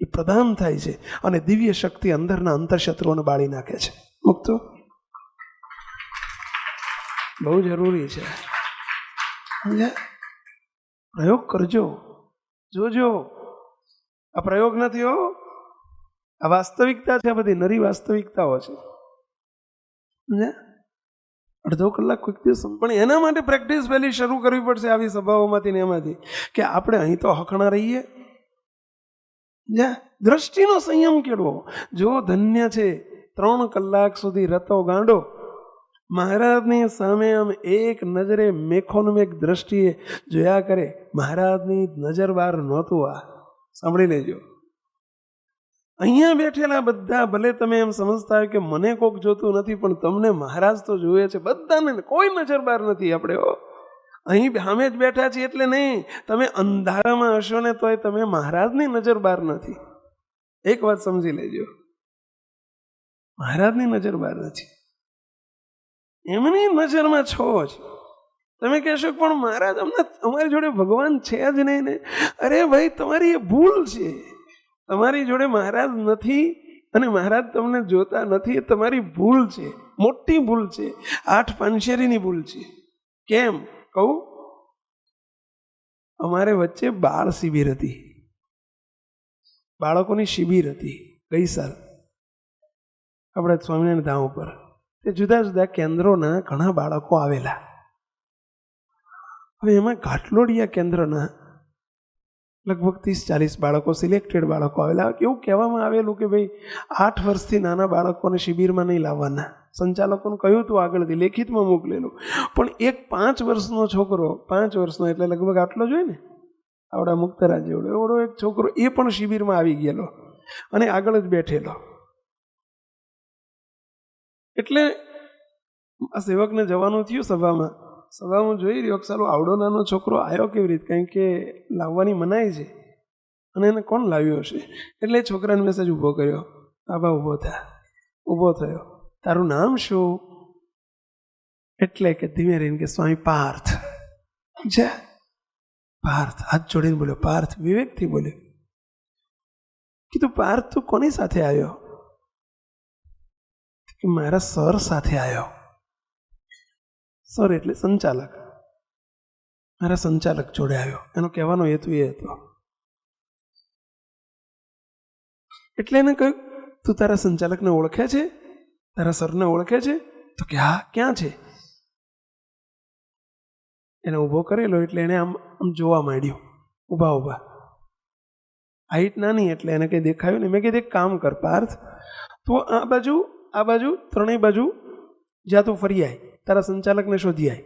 એ પ્રદાન થાય છે અને દિવ્ય શક્તિ અંદરના અંતરશત્રુઓને બાળી નાખે છે. મુક્તો બહુ જરૂરી છે. પ્રયોગ કરજો, જોજો. આ પ્રયોગ નથી હો, આ વાસ્તવિકતા છે. આ બધી નરી વાસ્તવિકતાઓ છે. અડધો કલાક કોઈક દિવસ, પણ એના માટે પ્રેક્ટિસ પહેલી શરૂ કરવી પડશે આવી સભાઓમાંથી ને એમાંથી, કે આપણે અહીં તો હખણા રહીએ. દ્રષ્ટિનો સંયમ કેળવો. જો ધન્ય છે 3 કલાક સુધી રતો ગાંડો મહારાજની સામે આમ એક નજરે મેખોન્મેક દ્રષ્ટિએ જોયા કરે. મહારાજની નજર બહાર નહોતું. આ સાંભળી લેજો. અહીંયા બેઠેલા બધા ભલે તમે એમ સમજતા હોય કે મને કોક જોતું નથી, પણ તમને મહારાજ તો જોવે છે. બધાને, કોઈ નજર બહાર નથી. આપણે અહીં સામે જ બેઠા છીએ એટલે નહીં. તમે અંધારામાં હશો ને તોય તમે મહારાજની નજર બહાર નથી. એક વાત સમજી લેજો, મહારાજની નજર બહાર નથી, એમની નજરમાં છો જ. તમે કહેશો પણ મહારાજ અમારી જોડે ભગવાન છે જ નહીં ને. અરે ભાઈ, તમારી એ ભૂલ છે. તમારી જોડે મહારાજ નથી અને મહારાજ તમને જોતા નથી, એ તમારી ભૂલ છે, મોટી ભૂલ છે. 8 પાનશેરીની ભૂલ છે. કેમ કહું? અમારે વચ્ચે બાળ શિબિર હતી, બાળકોની શિબિર હતી ગઈ સાલ આપણે સ્વામિનારાયણ ધામ ઉપર. તે જુદા જુદા કેન્દ્રોના ઘણા બાળકો આવેલા. હવે એમાં ઘાટલોડિયા કેન્દ્રના લગભગ 30-40 બાળકો, સિલેક્ટેડ બાળકો આવેલા. એવું કહેવામાં આવેલું કે ભાઈ 8 વર્ષથી નાના બાળકોને શિબિરમાં નહીં લાવવાના. સંચાલકોને કહ્યું હતું આગળથી, લેખિતમાં મોકલેલું. પણ એક 5 વર્ષનો છોકરો, 5 વર્ષનો એટલે લગભગ આટલો જ હોય ને, આવડા મુક્તરાજ જેવડો એવડો એક છોકરો, એ પણ શિબિરમાં આવી ગયેલો અને આગળ જ બેઠેલો. એટલે આ સેવકને જવાનું થયું સભામાં. સભામાં જોઈ રહ્યો કે સાલો આવડો નાનો છોકરો આવ્યો કેવી રીતે, કારણ કે લાવવાની મનાઈ છે અને એને કોણ લાવ્યો હશે. એટલે એ છોકરાને મેસેજ ઊભો કર્યો, બાબા ઊભો થા. ઊભો થયો, તારું નામ શું? એટલે કે ધીમે રહીને કે સ્વામી પાર્થ. છે પાર્થ, હાથ જોડીને બોલ્યો પાર્થ, વિવેકથી બોલ્યો. કીધું પાર્થ તું કોની સાથે આવ્યો? કે મારા સર સાથે આવ્યો. સર એટલે સંચાલક, મારા સંચાલક જોડે આવ્યો. એનો કહેવાનો હેતુ એ હતો. એટલે એને કહ્યું તું તારા સંચાલકને ઓળખે છે, તારા સરને ઓળખે છે? તો કે હા, ક્યાં છે? એને ઊભો કરેલો એટલે એને આમ જોવા માંડ્યું, ઊભા ઊભા. હાઈટ નાની એટલે એને કંઈ દેખાયું નહીં. મેં કીધું એક કામ કર પાર્થ, તું આ બાજુ ત્રણેય બાજુ જ્યાં તું ફરી આય, તારા સંચાલકને શોધી આય,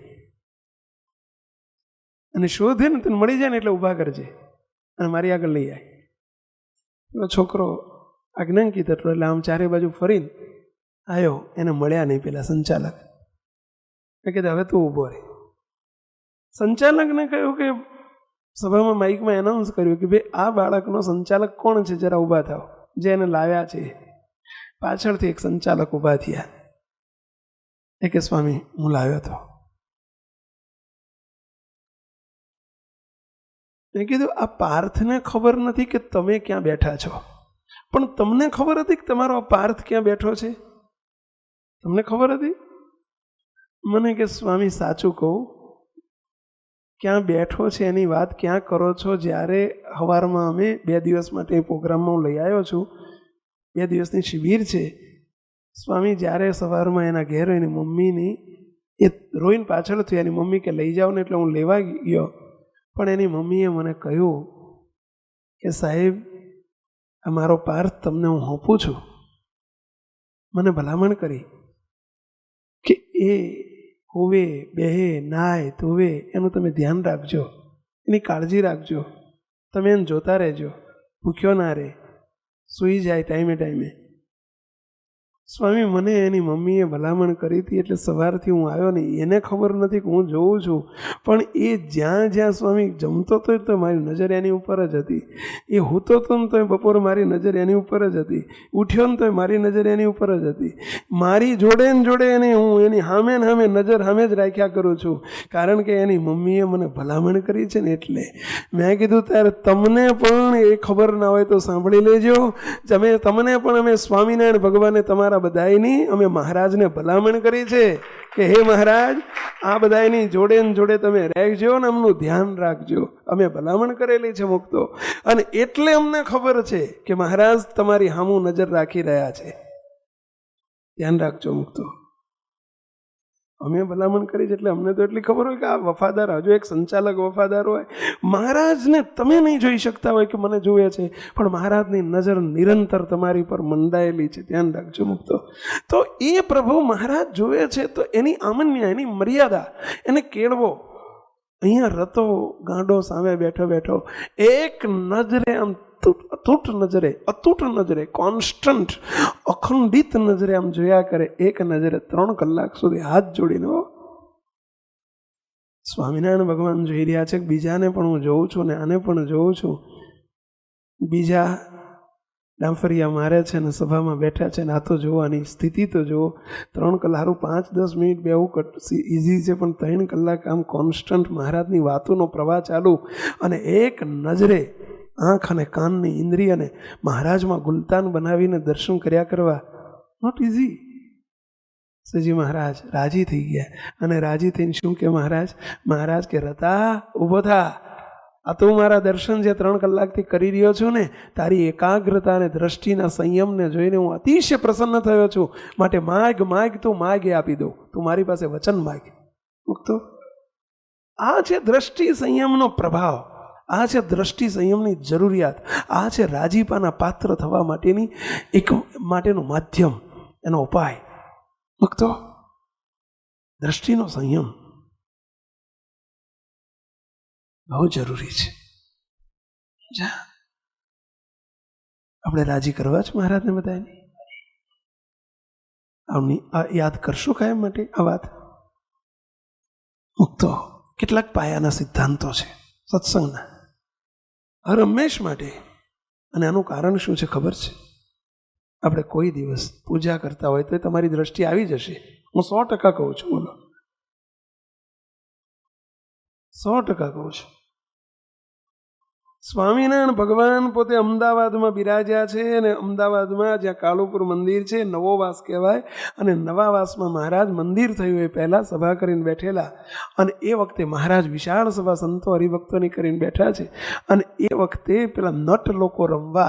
અને શોધે ને તને મળી જાય ને એટલે ઊભા કરજે અને મારી આગળ લઈ આય. છોકરો આજ્ઞાંકિત હતો એટલે આમ ચારે બાજુ ફરીને આવ્યો. એને મળ્યા નહીં પેલા સંચાલક. મેં કીધું હવે તું ઊભો રહે. સંચાલકને કહ્યું કે સભામાં માઇકમાં એનાઉન્સ કર્યું કે ભાઈ આ બાળકનો સંચાલક કોણ છે, જરા ઊભા થાવ, જે એને લાવ્યા છે. પાછળથી એક સંચાલક ઊભા થયા. એ કે સ્વામી હું લાવ્યો હતો. મેં કીધું આ પાર્થને ખબર નથી કે તમે ક્યાં બેઠા છો, પણ તમને ખબર હતી કે તમારો આ પાર્થ ક્યાં બેઠો છે? તમને ખબર હતી? મને કે સ્વામી સાચું કહું, ક્યાં બેઠો છે એની વાત ક્યાં કરો છો? જ્યારે સવારમાં અમે 2 દિવસ માટે પ્રોગ્રામમાં હું લઈ આવ્યો છું, 2 દિવસની શિબિર છે. સ્વામી જ્યારે સવારમાં એના ઘેર એની મમ્મીની એ રોઈને પાછળ થયું. એની મમ્મી કે લઈ જાઓ ને, એટલે હું લેવા ગયો. પણ એની મમ્મીએ મને કહ્યું કે સાહેબ આ મારો પાર્થ તમને હું સોંપું છું. મને ભલામણ કરી કે એ હોવે, બેહે, નાય, ધોવે એનું તમે ધ્યાન રાખજો, એની કાળજી રાખજો. તમે એને જોતા રહેજો, ભૂખ્યો ના રહે, સૂઈ જાય ટાઈમે ટાઈમે. સ્વામી મને એની મમ્મીએ ભલામણ કરી હતી એટલે સવારથી હું આવ્યો નહીં, એને ખબર નથી કે હું જોઉં છું, પણ એ જ્યાં જ્યાં સ્વામી જમતો હતો તો મારી નજર એની ઉપર જ હતી, એ હૂતો હતો ને તો બપોર મારી નજર એની ઉપર જ હતી, ઉઠ્યો ને તો મારી નજર એની ઉપર જ હતી, મારી જોડે ને જોડે એને હું એની સામે ને સામે નજર સામે જ રાખ્યા કરું છું, કારણ કે એની મમ્મીએ મને ભલામણ કરી છે ને એટલે. મેં કીધું ત્યારે તમને પણ એ ખબર ના હોય તો સાંભળી લેજો, તમને પણ અમે સ્વામિનારાયણ ભગવાને તમારા બધાયની અમે મહારાજને ભલામણ કરી છે કે હે મહારાજ આ બધાયની જોડે ને જોડે તમે રહેજો ને અમનું ધ્યાન રાખજો, અમે ભલામણ કરેલી છે મુક્તો, અને એટલે અમને ખબર છે કે મહારાજ તમારી સામું નજર રાખી રહ્યા છે, ધ્યાન રાખજો મુક્તો. અમે ભલામણ કરી છે એટલે અમને તો એટલી ખબર હોય કે આ વફાદાર, હજુ એક સંચાલક વફાદાર હોય. મહારાજને તમે નહીં જોઈ શકતા હોય કે મને જુએ છે, પણ મહારાજની નજર નિરંતર તમારી પર મંડાયેલી છે, ધ્યાન રાખજો મુક્તો. તો એ પ્રભુ મહારાજ જુએ છે તો એની આમન્ય, એની મર્યાદા એને કેળવો. અહીંયા રતો ગાંડો સામે બેઠો બેઠો એક નજરે આમ અતૂટ નજરે કોન્સ્ટન્ટ અખંડિત નજરે આમ જોયા કરે, એક નજરે 3 કલાક સુધી હાથ જોડીને. સ્વામિનારાયણ ભગવાન જોઈ રહ્યા છે કે બીજાને પણ હું જોઉં છું ને આને પણ જોઉં છું, બીજા ડાંફરિયા મારે છે ને સભામાં બેઠા છે ને આ તો જોવાની સ્થિતિ તો જુઓ. 3 કલાક 5-10 મિનિટ બેવું ઇઝી છે, પણ 3 કલાક આમ કોન્સ્ટન્ટ મહારાજની વાતોનો પ્રવાહ ચાલુ, અને એક નજરે આંખ અને કાનની ઇન્દ્રિયને મહારાજમાં ગુલતાન બનાવીને દર્શન કર્યા કરવા નોટ ઇઝી. સજી મહારાજ રાજી થઈ ગયા, અને રાજી થઈને શું કે મહારાજ કે રતા ઊભો થા, આ તો મારા દર્શન જે 3 કલાકથી કરી રહ્યો છું ને, તારી એકાગ્રતા અને દ્રષ્ટિના સંયમને જોઈને હું અતિશય પ્રસન્ન થયો છું, માટે માગ તું માગે આપી દઉં, તું મારી પાસે વચન માગ. મુક્તો આ છે દ્રષ્ટિ સંયમનો પ્રભાવ, આ છે દ્રષ્ટિ સંયમની જરૂરિયાત, આ છે રાજીપાના પાત્ર થવા માટેનું માધ્યમ, એનો ઉપાય. મુક્તો દ્રષ્ટિનો સંયમ બહુ જરૂરી છે. આપણે રાજી કરવા જ મહારાજને બધાને આ યાદ કરશું કાયમ માટે આ વાત. મુક્તો કેટલાક પાયાના સિદ્ધાંતો છે સત્સંગના હર હંમેશ માટે, અને આનું કારણ શું છે ખબર છે? આપણે કોઈ દિવસ પૂજા કરતા હોય તો તમારી દ્રષ્ટિ આવી જશે, હું 100% કહું છું, બોલો 100% કહું છું. સ્વામિનારાયણ ભગવાન પોતે અમદાવાદમાં બિરાજ્યા છે, અને અમદાવાદમાં જ્યાં કાલુપુર મંદિર છે, નવો વાસ કહેવાય, અને નવા વાસમાં મહારાજ મંદિર થયું એ પહેલાં સભા કરીને બેઠેલા, અને એ વખતે મહારાજ વિશાળ સભા સંતો હરિભક્તોની કરીને બેઠા છે, અને એ વખતે પેલા નટ લોકો રમવા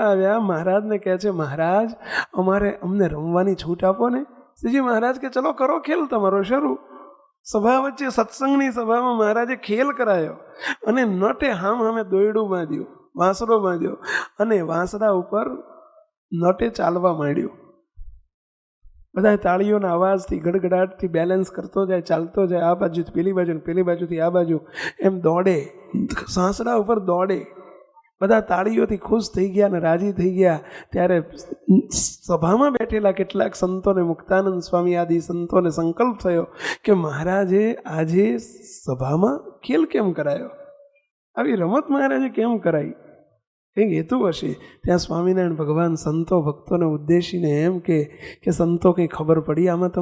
આવ્યા. મહારાજને કહે છે મહારાજ અમને રમવાની છૂટ આપો ને. શ્રીજી મહારાજ કે ચલો કરો ખેલ તમારો શરૂ. સભા વચ્ચે સત્સંગની સભામાં મહારાજે ખેલ કરાયો, અને નટે હામે દોયડું બાંધ્યું, વાંસડો બાંધ્યો, અને વાંસડા ઉપર નટે ચાલવા માંડ્યું. બધા તાળીઓના અવાજથી ગડગડાટથી બેલેન્સ કરતો જાય, ચાલતો જાય, આ બાજુથી પેલી બાજુ, પેલી બાજુથી આ બાજુ, એમ દોડે, સાંસડા ઉપર દોડે. બધા તાળીઓથી ખુશ થઈ ગયા અને રાજી થઈ ગયા. ત્યારે સભામાં બેઠેલા કેટલાક સંતોને, મુક્તાનંદ સ્વામી આદિ સંતોને સંકલ્પ થયો કે મહારાજે આજે સભામાં ખેલ કેમ કરાયો, આવી રમત મહારાજે કેમ કરાઈ, કંઈક હેતુ હશે. ત્યાં સ્વામિનારાયણ ભગવાન સંતો ભક્તોને ઉદ્દેશીને એમ કે સંતો કંઈ ખબર પડી આમાં?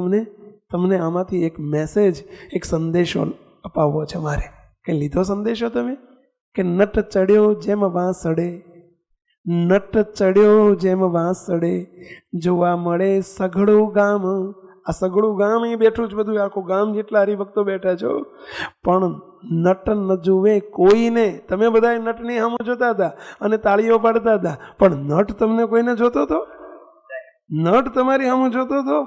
તમને આમાંથી એક મેસેજ, એક સંદેશો અપાવવો છે મારે. કંઈ લીધો સંદેશો તમે? કે નટ ચડ્યો જેમ વાંસ સડે, જોવા મળે સઘળું ગામ. આ સઘળું ગામ અહીં બેઠું જ બધું, આખું ગામ જેટલા હરિભક્તો બેઠા છો, પણ નટ ન જુએ કોઈને. તમે બધા નટની સામું જોતા હતા અને તાળીઓ પાડતા હતા, પણ નટ તમને કોઈને જોતો હતો? નટ તમારી સામું જોતો હતો?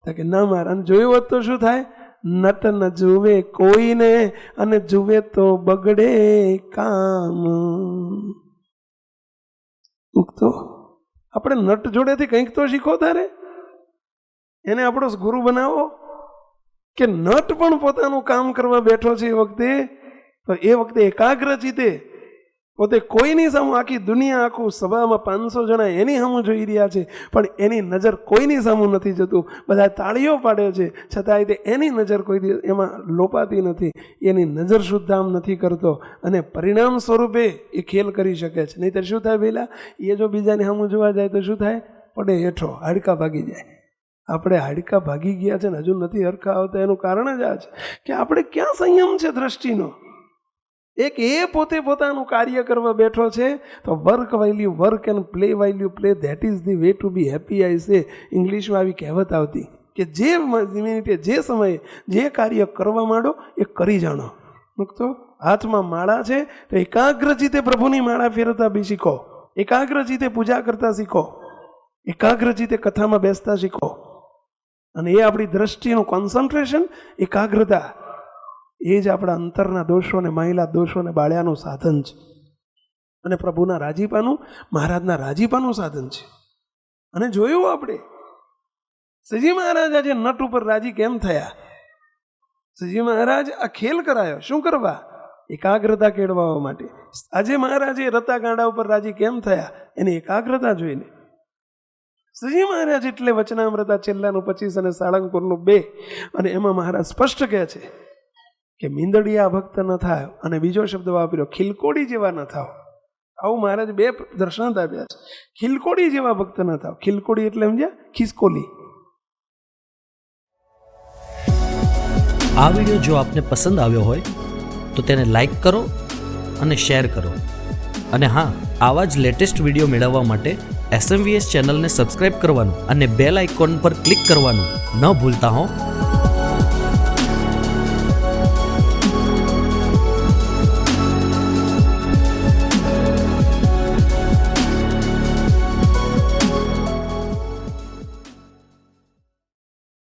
કે ના મારા જોયું હોત તો શું થાય? નટ ન જુએ કોઈને, અને જુએ તો બગડે કામ. તો આપણે નટ જોડેથી કંઈક તો શીખો તારે, એને આપણો ગુરુ બનાવો. કે નટ પણ પોતાનું કામ કરવા બેઠો છે એ વખતે એકાગ્ર ચિત્તે પોતે કોઈની સામું, આખી દુનિયા, આખું સભામાં 500 જણા એની સામું જોઈ રહ્યા છે, પણ એની નજર કોઈની સામું નથી જતું. બધા તાળીઓ પાડે છે, છતાંય તે એની નજર કોઈ એમાં લોપાતી નથી. એની નજર શુદ્ધ આમ નથી કરતો, અને પરિણામ સ્વરૂપે એ ખેલ કરી શકે છે. નહીં તો શું થાય પહેલાં, એ જો બીજાની સામું જોવા જાય તો શું થાય? પડે હેઠો, હાડકા ભાગી જાય. આપણે હાડકા ભાગી ગયા છે ને હજુ નથી હરખા આવતા. એનું કારણ જ આ છે કે આપણે ક્યાં સંયમ છે દ્રષ્ટિનો. એક એ પોતે પોતાનું કાર્ય કરવા બેઠો છે, તો work while you work and play while you play, that is the way to be happy. I say, ઇંગ્લિશમાં આવી કહેવત આવતી કે જે મિનિટે, જે સમયે જે કાર્ય કરવા માંડો એ કરી જાણો. મૂકતો હાથમાં માળા છે તો એકાગ્રચિતે પ્રભુની માળા ફેરવતા બી શીખો, એકાગ્રચિતે પૂજા કરતા શીખો, એકાગ્રચિતે કથામાં બેસતા શીખો. અને એ આપણી દ્રષ્ટિનું કોન્સન્ટ્રેશન, એકાગ્રતા, એ જ આપણા અંતરના દોષોને, માહિલા દોષોને બાળ્યાનું સાધન છે. અને પ્રભુના રાજીપાનું, મહારાજના રાજીપાનું સાધન છે. અને જોયું આપણે શ્રીજી મહારાજ આજે નટ ઉપર રાજી કેમ થયા? શ્રીજી મહારાજ આ ખેલ કરાયો શું કરવા? એકાગ્રતા કેળવવા માટે. આજે મહારાજે રતા ગાંડા ઉપર રાજી કેમ થયા? એની એકાગ્રતા જોઈને. શ્રીજી મહારાજ એટલે વચનામૃતા છેલ્લાનું 25 અને સાળંગપુરનું 2, અને એમાં મહારાજ સ્પષ્ટ કહે છે કે મીંદડિયા ભક્ત ન થાય, અને બીજો શબ્દ વાપર્યો, ખિલકોડી જેવા ન થાવ. આવું મહારાજ 2 દર્શાંત આપ્યા છે. ખિલકોડી જેવા ભક્ત ન થાવ. ખિલકોડી એટલે સમજ્યા? ખિસકોલી. આ વિડીયો જો આપને પસંદ આવ્યો હોય તો તેને લાઈક કરો અને શેર કરો. અને હા, આવા જ લેટેસ્ટ વિડીયો મેળવવા માટે SMVS ચેનલને સબસ્ક્રાઇબ કરવાનું અને બેલ આઇકોન પર ક્લિક કરવાનું ન ભૂલતા હો.